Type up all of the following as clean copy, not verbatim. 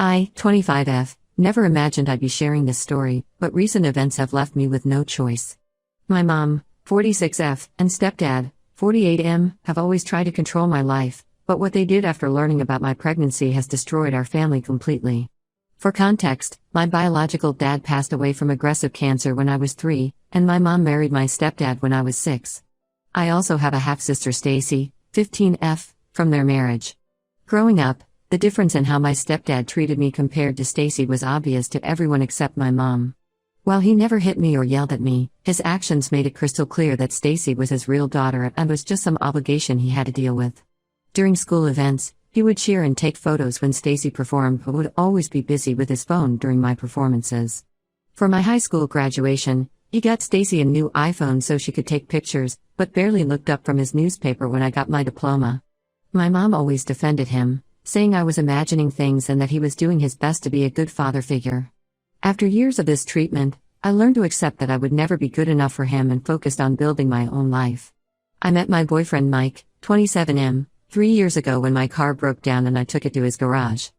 I, 25F, never imagined I'd be sharing this story, but recent events have left me with no choice. My mom, 46F, and stepdad, 48M, have always tried to control my life, but what they did after learning about my pregnancy has destroyed our family completely. For context, my biological dad passed away from aggressive cancer when I was 3, and my mom married my stepdad when I was 6. I also have a half-sister Stacy, 15F, from their marriage. Growing up, the difference in how my stepdad treated me compared to Stacy was obvious to everyone except my mom. While he never hit me or yelled at me, his actions made it crystal clear that Stacy was his real daughter and was just some obligation he had to deal with. During school events, he would cheer and take photos when Stacy performed but would always be busy with his phone during my performances. For my high school graduation, he got Stacy a new iPhone so she could take pictures, but barely looked up from his newspaper when I got my diploma. My mom always defended him, saying I was imagining things and that he was doing his best to be a good father figure. After years of this treatment, I learned to accept that I would never be good enough for him and focused on building my own life. I met my boyfriend Mike, 27M, 3 years ago when my car broke down and I took it to his garage.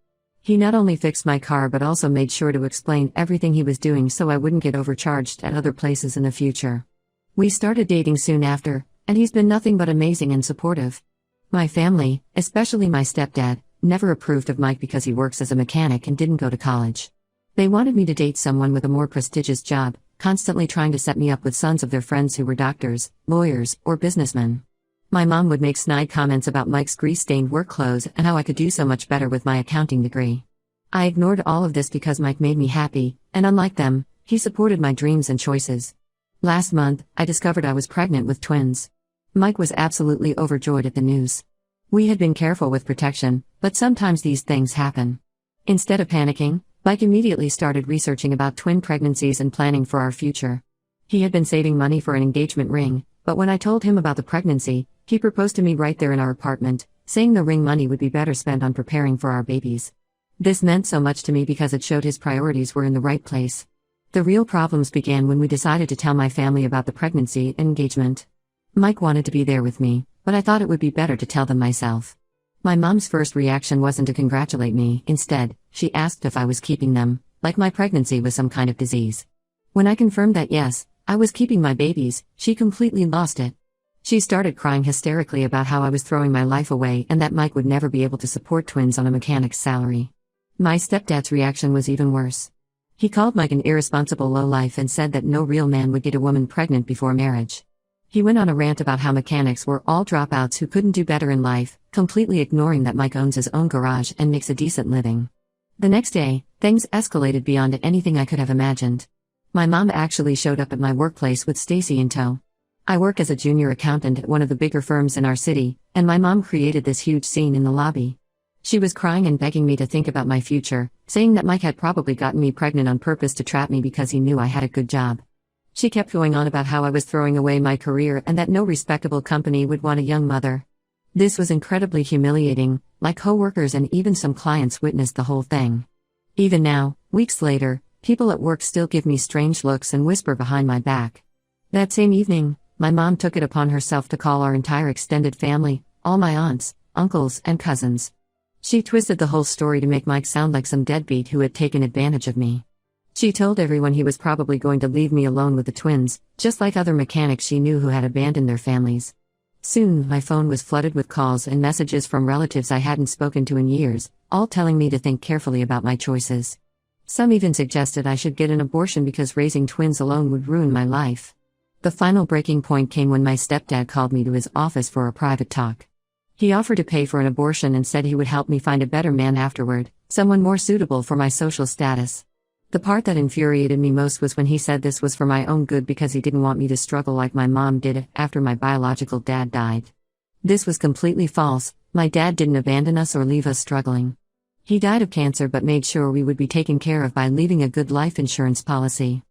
He not only fixed my car but also made sure to explain everything he was doing so I wouldn't get overcharged at other places in the future. We started dating soon after, and he's been nothing but amazing and supportive. My family, especially my stepdad, never approved of Mike because he works as a mechanic and didn't go to college. They wanted me to date someone with a more prestigious job, constantly trying to set me up with sons of their friends who were doctors, lawyers, or businessmen. My mom would make snide comments about Mike's grease-stained work clothes and how I could do so much better with my accounting degree. I ignored all of this because Mike made me happy, and unlike them, he supported my dreams and choices. Last month, I discovered I was pregnant with twins. Mike was absolutely overjoyed at the news. We had been careful with protection, but sometimes these things happen. Instead of panicking, Mike immediately started researching about twin pregnancies and planning for our future. He had been saving money for an engagement ring, but when I told him about the pregnancy, he proposed to me right there in our apartment, saying the ring money would be better spent on preparing for our babies. This meant so much to me because it showed his priorities were in the right place. The real problems began when we decided to tell my family about the pregnancy and engagement. Mike wanted to be there with me, but I thought it would be better to tell them myself. My mom's first reaction wasn't to congratulate me. Instead, she asked if I was keeping them, like my pregnancy was some kind of disease. When I confirmed that yes, I was keeping my babies, she completely lost it. She started crying hysterically about how I was throwing my life away and that Mike would never be able to support twins on a mechanic's salary. My stepdad's reaction was even worse. He called Mike an irresponsible lowlife and said that no real man would get a woman pregnant before marriage. He went on a rant about how mechanics were all dropouts who couldn't do better in life, completely ignoring that Mike owns his own garage and makes a decent living. The next day, things escalated beyond anything I could have imagined. My mom actually showed up at my workplace with Stacy in tow. I work as a junior accountant at one of the bigger firms in our city, and my mom created this huge scene in the lobby. She was crying and begging me to think about my future, saying that Mike had probably gotten me pregnant on purpose to trap me because he knew I had a good job. She kept going on about how I was throwing away my career and that no respectable company would want a young mother. This was incredibly humiliating. My coworkers and even some clients witnessed the whole thing. Even now, weeks later, people at work still give me strange looks and whisper behind my back. That same evening, my mom took it upon herself to call our entire extended family, all my aunts, uncles, and cousins. She twisted the whole story to make Mike sound like some deadbeat who had taken advantage of me. She told everyone he was probably going to leave me alone with the twins, just like other mechanics she knew who had abandoned their families. Soon, my phone was flooded with calls and messages from relatives I hadn't spoken to in years, all telling me to think carefully about my choices. Some even suggested I should get an abortion because raising twins alone would ruin my life. The final breaking point came when my stepdad called me to his office for a private talk. He offered to pay for an abortion and said he would help me find a better man afterward, someone more suitable for my social status. The part that infuriated me most was when he said this was for my own good because he didn't want me to struggle like my mom did after my biological dad died. This was completely false. My dad didn't abandon us or leave us struggling. He died of cancer but made sure we would be taken care of by leaving a good life insurance policy.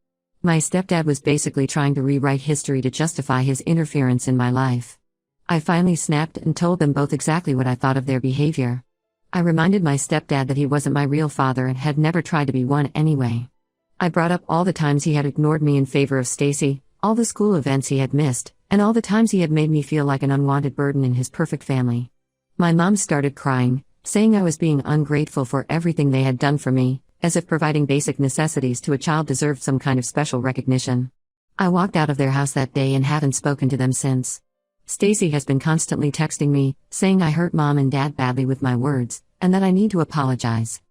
My stepdad was basically trying to rewrite history to justify his interference in my life. I finally snapped and told them both exactly what I thought of their behavior. I reminded my stepdad that he wasn't my real father and had never tried to be one anyway. I brought up all the times he had ignored me in favor of Stacy, all the school events he had missed, and all the times he had made me feel like an unwanted burden in his perfect family. My mom started crying, saying I was being ungrateful for everything they had done for me, as if providing basic necessities to a child deserved some kind of special recognition. I walked out of their house that day and haven't spoken to them since. Stacy has been constantly texting me, saying I hurt mom and dad badly with my words, and that I need to apologize.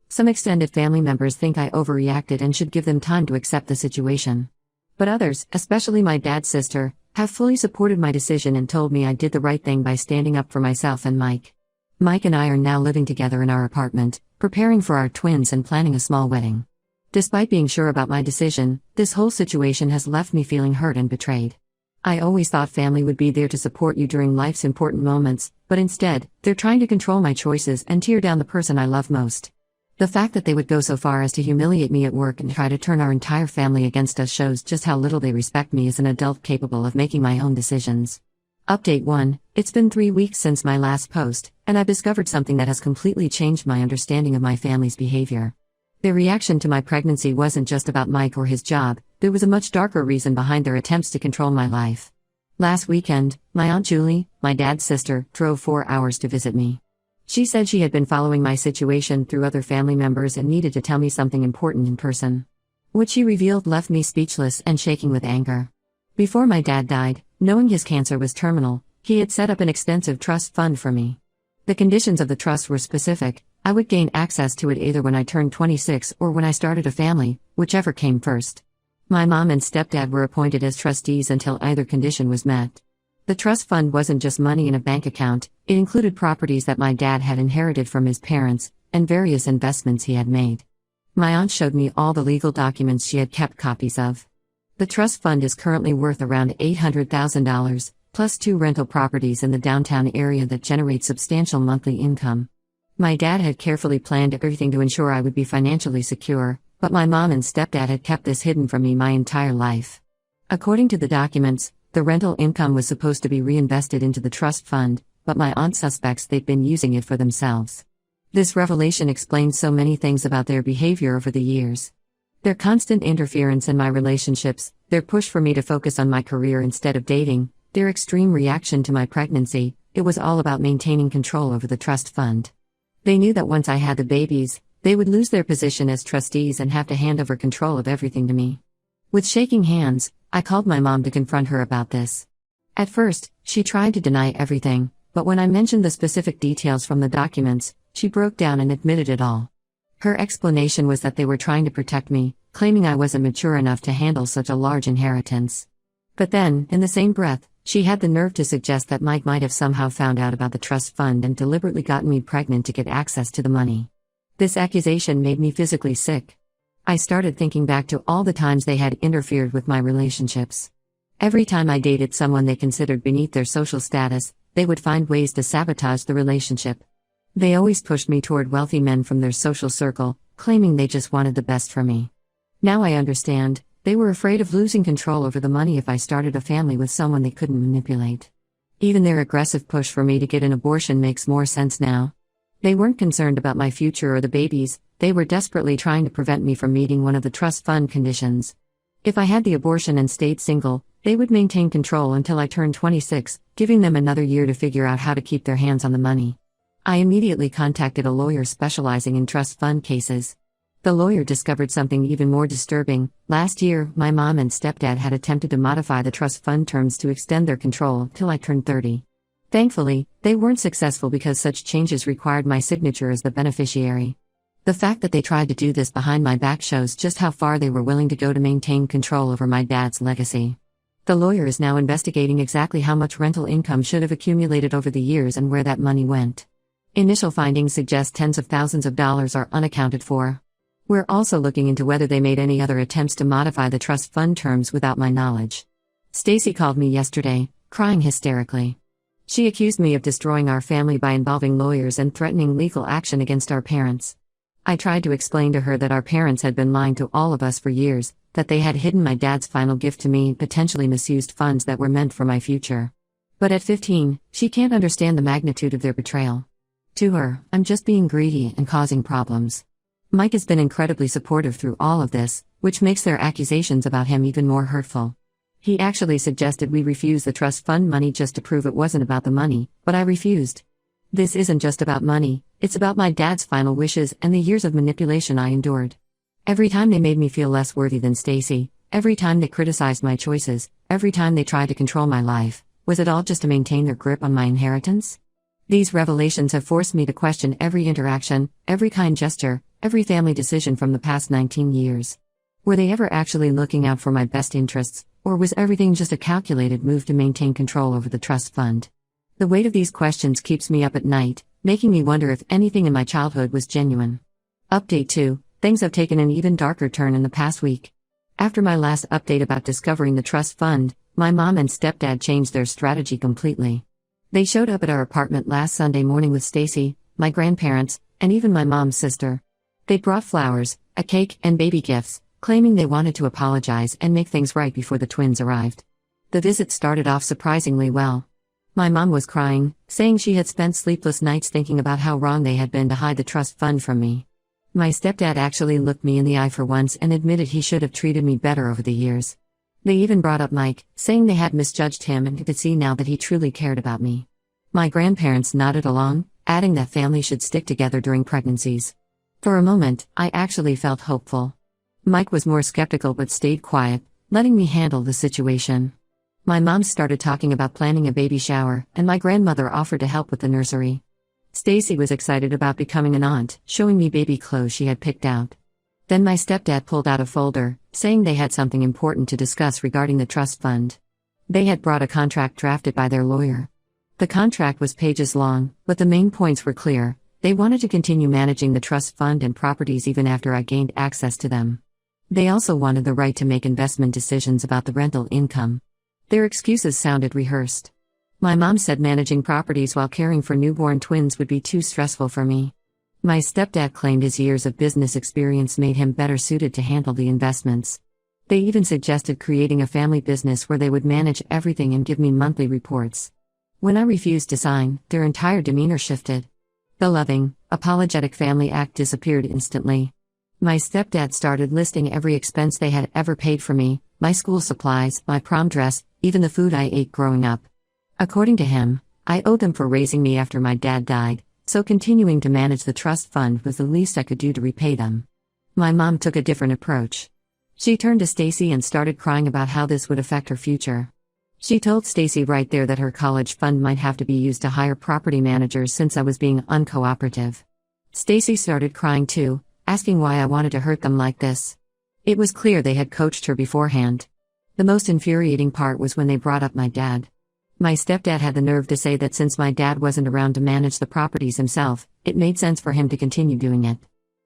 Some extended family members think I overreacted and should give them time to accept the situation. But others, especially my dad's sister, have fully supported my decision and told me I did the right thing by standing up for myself and Mike. Mike and I are now living together in our apartment, preparing for our twins and planning a small wedding. Despite being sure about my decision, this whole situation has left me feeling hurt and betrayed. I always thought family would be there to support you during life's important moments, but instead, they're trying to control my choices and tear down the person I love most. The fact that they would go so far as to humiliate me at work and try to turn our entire family against us shows just how little they respect me as an adult capable of making my own decisions. Update 1: It's been 3 weeks since my last post, and I've discovered something that has completely changed my understanding of my family's behavior. Their reaction to my pregnancy wasn't just about Mike or his job, there was a much darker reason behind their attempts to control my life. Last weekend, my Aunt Julie, my dad's sister, drove 4 hours to visit me. She said she had been following my situation through other family members and needed to tell me something important in person. What she revealed left me speechless and shaking with anger. Before my dad died, knowing his cancer was terminal, he had set up an extensive trust fund for me. The conditions of the trust were specific. I would gain access to it either when I turned 26 or when I started a family, whichever came first. My mom and stepdad were appointed as trustees until either condition was met. The trust fund wasn't just money in a bank account, it included properties that my dad had inherited from his parents, and various investments he had made. My aunt showed me all the legal documents she had kept copies of. The trust fund is currently worth around $800,000, plus 2 rental properties in the downtown area that generate substantial monthly income. My dad had carefully planned everything to ensure I would be financially secure, but my mom and stepdad had kept this hidden from me my entire life. According to the documents, the rental income was supposed to be reinvested into the trust fund, but my aunt suspects they'd been using it for themselves. This revelation explains so many things about their behavior over the years. Their constant interference in my relationships, their push for me to focus on my career instead of dating, their extreme reaction to my pregnancy, it was all about maintaining control over the trust fund. They knew that once I had the babies, they would lose their position as trustees and have to hand over control of everything to me. With shaking hands, I called my mom to confront her about this. At first, she tried to deny everything, but when I mentioned the specific details from the documents, she broke down and admitted it all. Her explanation was that they were trying to protect me, claiming I wasn't mature enough to handle such a large inheritance. But then, in the same breath, she had the nerve to suggest that Mike might have somehow found out about the trust fund and deliberately gotten me pregnant to get access to the money. This accusation made me physically sick. I started thinking back to all the times they had interfered with my relationships. Every time I dated someone they considered beneath their social status, they would find ways to sabotage the relationship. They always pushed me toward wealthy men from their social circle, claiming they just wanted the best for me. Now I understand, they were afraid of losing control over the money if I started a family with someone they couldn't manipulate. Even their aggressive push for me to get an abortion makes more sense now. They weren't concerned about my future or the babies, they were desperately trying to prevent me from meeting one of the trust fund conditions. If I had the abortion and stayed single, they would maintain control until I turned 26, giving them another year to figure out how to keep their hands on the money. I immediately contacted a lawyer specializing in trust fund cases. The lawyer discovered something even more disturbing. Last year, my mom and stepdad had attempted to modify the trust fund terms to extend their control till I turned 30. Thankfully, they weren't successful because such changes required my signature as the beneficiary. The fact that they tried to do this behind my back shows just how far they were willing to go to maintain control over my dad's legacy. The lawyer is now investigating exactly how much rental income should have accumulated over the years and where that money went. Initial findings suggest tens of thousands of dollars are unaccounted for. We're also looking into whether they made any other attempts to modify the trust fund terms without my knowledge. Stacy called me yesterday, crying hysterically. She accused me of destroying our family by involving lawyers and threatening legal action against our parents. I tried to explain to her that our parents had been lying to all of us for years, that they had hidden my dad's final gift to me and potentially misused funds that were meant for my future. But at 15, she can't understand the magnitude of their betrayal. To her, I'm just being greedy and causing problems. Mike has been incredibly supportive through all of this, which makes their accusations about him even more hurtful. He actually suggested we refuse the trust fund money just to prove it wasn't about the money, but I refused. This isn't just about money, it's about my dad's final wishes and the years of manipulation I endured. Every time they made me feel less worthy than Stacy, every time they criticized my choices, every time they tried to control my life, was it all just to maintain their grip on my inheritance? These revelations have forced me to question every interaction, every kind gesture, every family decision from the past 19 years. Were they ever actually looking out for my best interests, or was everything just a calculated move to maintain control over the trust fund? The weight of these questions keeps me up at night, making me wonder if anything in my childhood was genuine. Update 2. Things have taken an even darker turn in the past week. After my last update about discovering the trust fund, my mom and stepdad changed their strategy completely. They showed up at our apartment last Sunday morning with Stacy, my grandparents, and even my mom's sister. They brought flowers, a cake, and baby gifts, claiming they wanted to apologize and make things right before the twins arrived. The visit started off surprisingly well. My mom was crying, saying she had spent sleepless nights thinking about how wrong they had been to hide the trust fund from me. My stepdad actually looked me in the eye for once and admitted he should have treated me better over the years. They even brought up Mike, saying they had misjudged him and could see now that he truly cared about me. My grandparents nodded along, adding that family should stick together during pregnancies. For a moment, I actually felt hopeful. Mike was more skeptical but stayed quiet, letting me handle the situation. My mom started talking about planning a baby shower, and my grandmother offered to help with the nursery. Stacy was excited about becoming an aunt, showing me baby clothes she had picked out. Then my stepdad pulled out a folder, saying they had something important to discuss regarding the trust fund. They had brought a contract drafted by their lawyer. The contract was pages long, but the main points were clear. They wanted to continue managing the trust fund and properties even after I gained access to them. They also wanted the right to make investment decisions about the rental income. Their excuses sounded rehearsed. My mom said managing properties while caring for newborn twins would be too stressful for me. My stepdad claimed his years of business experience made him better suited to handle the investments. They even suggested creating a family business where they would manage everything and give me monthly reports. When I refused to sign, their entire demeanor shifted. The loving, apologetic family act disappeared instantly. My stepdad started listing every expense they had ever paid for me, my school supplies, my prom dress, even the food I ate growing up. According to him, I owed them for raising me after my dad died, so continuing to manage the trust fund was the least I could do to repay them. My mom took a different approach. She turned to Stacy and started crying about how this would affect her future. She told Stacy right there that her college fund might have to be used to hire property managers since I was being uncooperative. Stacy started crying too, asking why I wanted to hurt them like this. It was clear they had coached her beforehand. The most infuriating part was when they brought up my dad. My stepdad had the nerve to say that since my dad wasn't around to manage the properties himself, it made sense for him to continue doing it.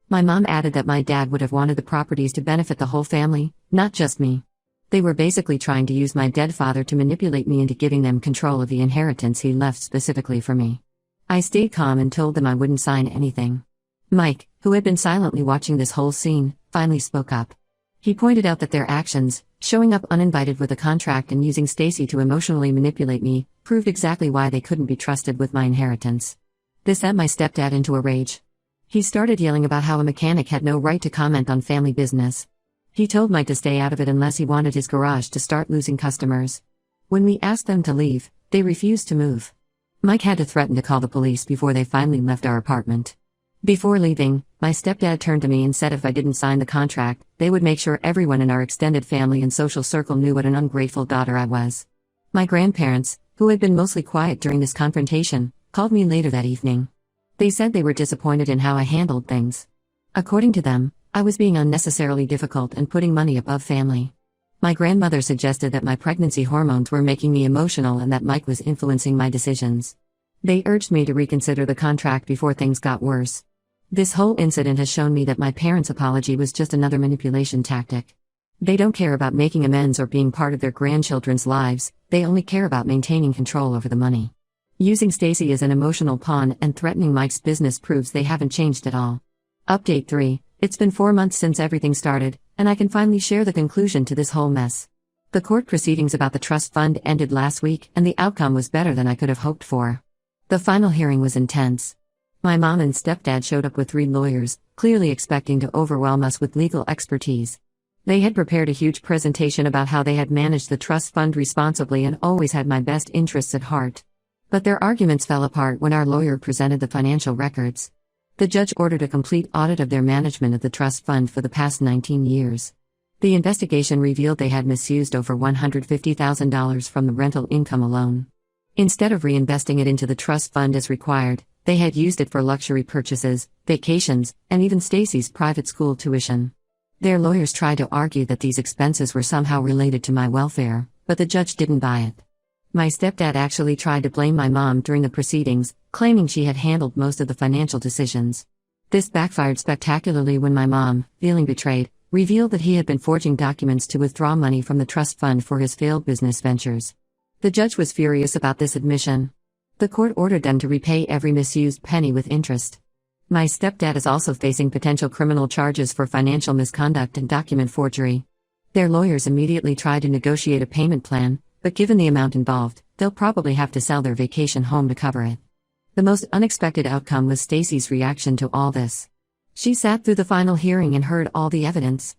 My mom added that my dad would have wanted the properties to benefit the whole family, not just me. They were basically trying to use my dead father to manipulate me into giving them control of the inheritance he left specifically for me. I stayed calm and told them I wouldn't sign anything. Mike, who had been silently watching this whole scene, finally spoke up. He pointed out that their actions, showing up uninvited with a contract and using Stacy to emotionally manipulate me, proved exactly why they couldn't be trusted with my inheritance. This sent my stepdad into a rage. He started yelling about how a mechanic had no right to comment on family business. He told Mike to stay out of it unless he wanted his garage to start losing customers. When we asked them to leave, they refused to move. Mike had to threaten to call the police before they finally left our apartment. Before leaving, my stepdad turned to me and said if I didn't sign the contract, they would make sure everyone in our extended family and social circle knew what an ungrateful daughter I was. My grandparents, who had been mostly quiet during this confrontation, called me later that evening. They said they were disappointed in how I handled things. According to them, I was being unnecessarily difficult and putting money above family. My grandmother suggested that my pregnancy hormones were making me emotional and that Mike was influencing my decisions. They urged me to reconsider the contract before things got worse. This whole incident has shown me that my parents' apology was just another manipulation tactic. They don't care about making amends or being part of their grandchildren's lives, they only care about maintaining control over the money. Using Stacy as an emotional pawn and threatening Mike's business proves they haven't changed at all. Update 3. It's been 4 months since everything started, and I can finally share the conclusion to this whole mess. The court proceedings about the trust fund ended last week, and the outcome was better than I could have hoped for. The final hearing was intense. My mom and stepdad showed up with 3 lawyers, clearly expecting to overwhelm us with legal expertise. They had prepared a huge presentation about how they had managed the trust fund responsibly and always had my best interests at heart. But their arguments fell apart when our lawyer presented the financial records. The judge ordered a complete audit of their management of the trust fund for the past 19 years. The investigation revealed they had misused over $150,000 from the rental income alone. Instead of reinvesting it into the trust fund as required, they had used it for luxury purchases, vacations, and even Stacy's private school tuition. Their lawyers tried to argue that these expenses were somehow related to my welfare, but the judge didn't buy it. My stepdad actually tried to blame my mom during the proceedings, claiming she had handled most of the financial decisions. This backfired spectacularly when my mom, feeling betrayed, revealed that he had been forging documents to withdraw money from the trust fund for his failed business ventures. The judge was furious about this admission. The court ordered them to repay every misused penny with interest. My stepdad is also facing potential criminal charges for financial misconduct and document forgery. Their lawyers immediately tried to negotiate a payment plan, but given the amount involved, they'll probably have to sell their vacation home to cover it. The most unexpected outcome was Stacy's reaction to all this. She sat through the final hearing and heard all the evidence.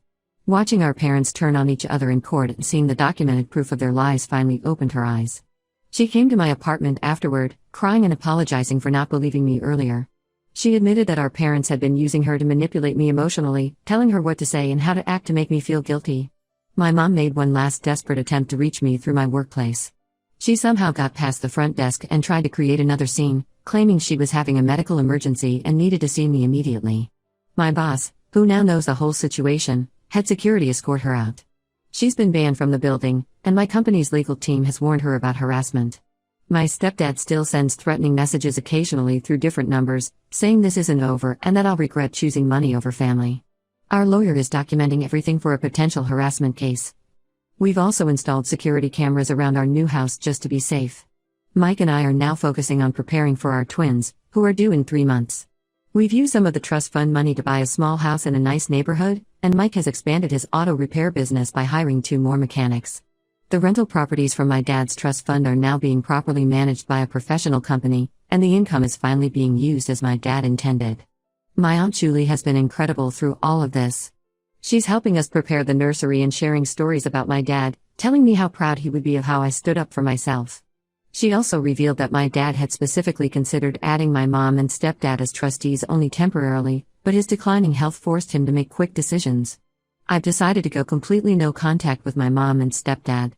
Watching our parents turn on each other in court and seeing the documented proof of their lies finally opened her eyes. She came to my apartment afterward, crying and apologizing for not believing me earlier. She admitted that our parents had been using her to manipulate me emotionally, telling her what to say and how to act to make me feel guilty. My mom made one last desperate attempt to reach me through my workplace. She somehow got past the front desk and tried to create another scene, claiming she was having a medical emergency and needed to see me immediately. My boss, who now knows the whole situation, had security escort her out. She's been banned from the building, and my company's legal team has warned her about harassment. My stepdad still sends threatening messages occasionally through different numbers, saying this isn't over and that I'll regret choosing money over family. Our lawyer is documenting everything for a potential harassment case. We've also installed security cameras around our new house just to be safe. Mike and I are now focusing on preparing for our twins, who are due in 3 months. We've used some of the trust fund money to buy a small house in a nice neighborhood, and Mike has expanded his auto repair business by hiring 2 more mechanics. The rental properties from my dad's trust fund are now being properly managed by a professional company, and the income is finally being used as my dad intended. My Aunt Julie has been incredible through all of this. She's helping us prepare the nursery and sharing stories about my dad, telling me how proud he would be of how I stood up for myself. She also revealed that my dad had specifically considered adding my mom and stepdad as trustees only temporarily, but his declining health forced him to make quick decisions. I've decided to go completely no contact with my mom and stepdad.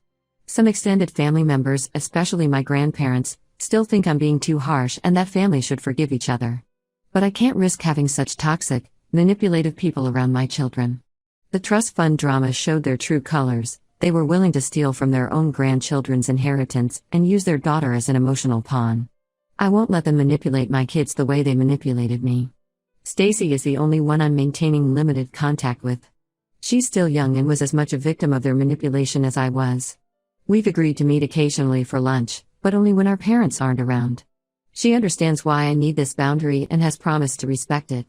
Some extended family members, especially my grandparents, still think I'm being too harsh and that families should forgive each other. But I can't risk having such toxic, manipulative people around my children. The trust fund drama showed their true colors. They were willing to steal from their own grandchildren's inheritance and use their daughter as an emotional pawn. I won't let them manipulate my kids the way they manipulated me. Stacy is the only one I'm maintaining limited contact with. She's still young and was as much a victim of their manipulation as I was. We've agreed to meet occasionally for lunch, but only when our parents aren't around. She understands why I need this boundary and has promised to respect it.